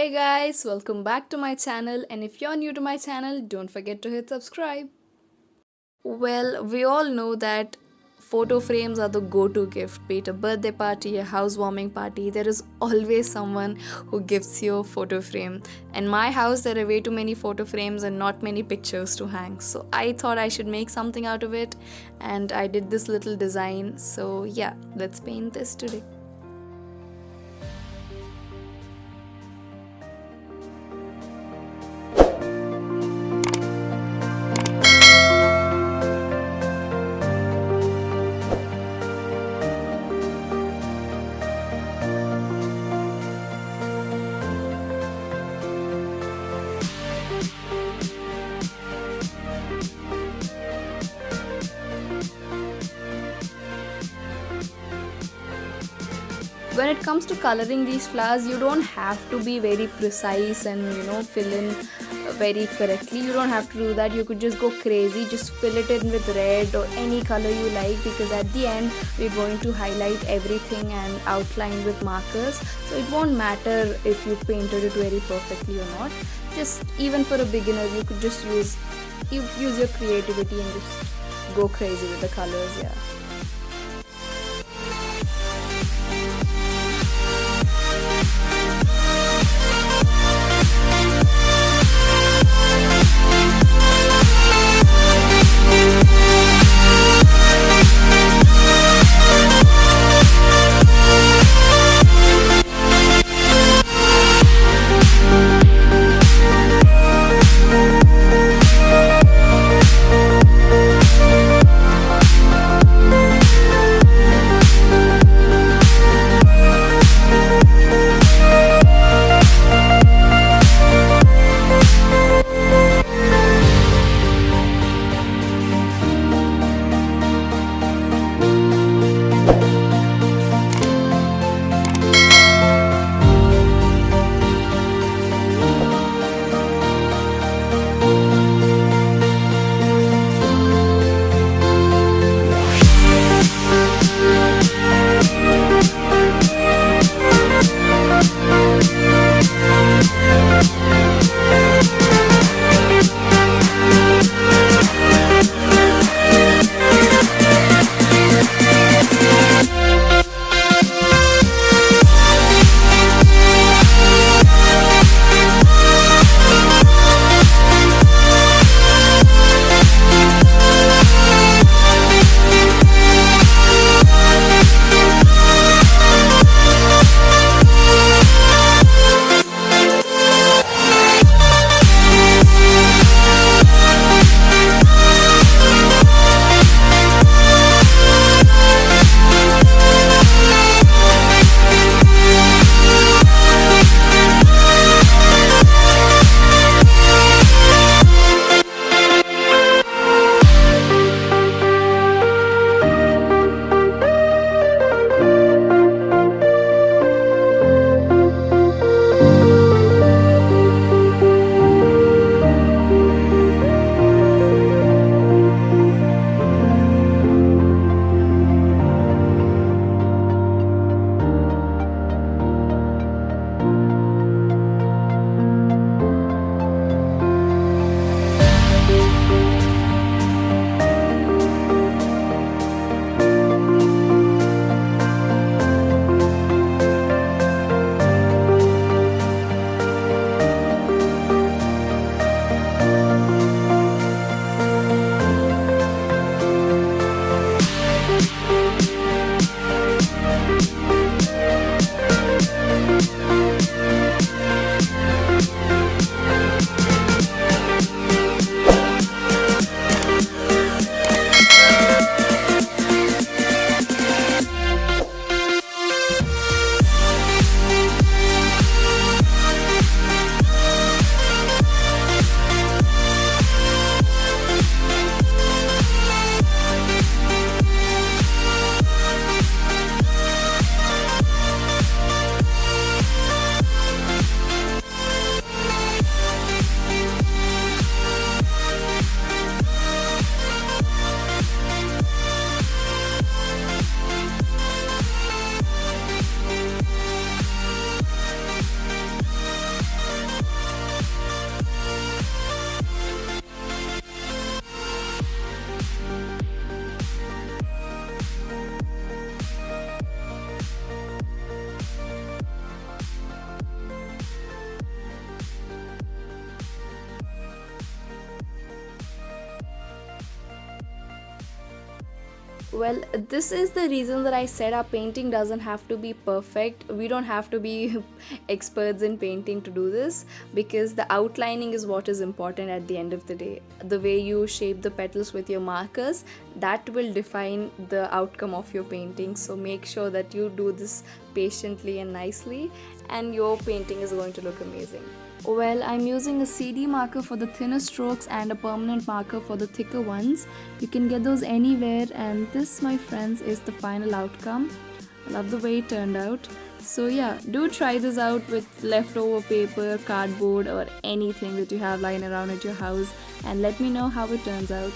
Hey guys, welcome back to my channel, and if you're new to my channel, don't forget to hit subscribe. Well, we all know that photo frames are the go-to gift, be it a birthday party, a housewarming party, there is always someone who gives you a photo frame. In my house there are way too many photo frames and not many pictures to hang. So I thought I should make something out of it, and I did this little design. So yeah, let's paint this today. When it comes to coloring these flowers, you don't have to be very precise and fill in very correctly. You don't have to do that. You could just go crazy, just fill it in with red or any color you like, because at the end we're going to highlight everything and outline with markers, so it won't matter if you painted it very perfectly or not. Just even for a beginner, you could just use your creativity and just go crazy with the colors. Yeah. Well, this is the reason that I said our painting doesn't have to be perfect. We don't have to be experts in painting to do this, because the outlining is what is important at the end of the day. The way you shape the petals with your markers, that will define the outcome of your painting. So make sure that you do this patiently and nicely, and your painting is going to look amazing. Well, I'm using a CD marker for the thinner strokes and a permanent marker for the thicker ones. You can get those anywhere, and this, my friends, is the final outcome. I love the way it turned out. So yeah, do try this out with leftover paper, cardboard, or anything that you have lying around at your house, and let me know how it turns out.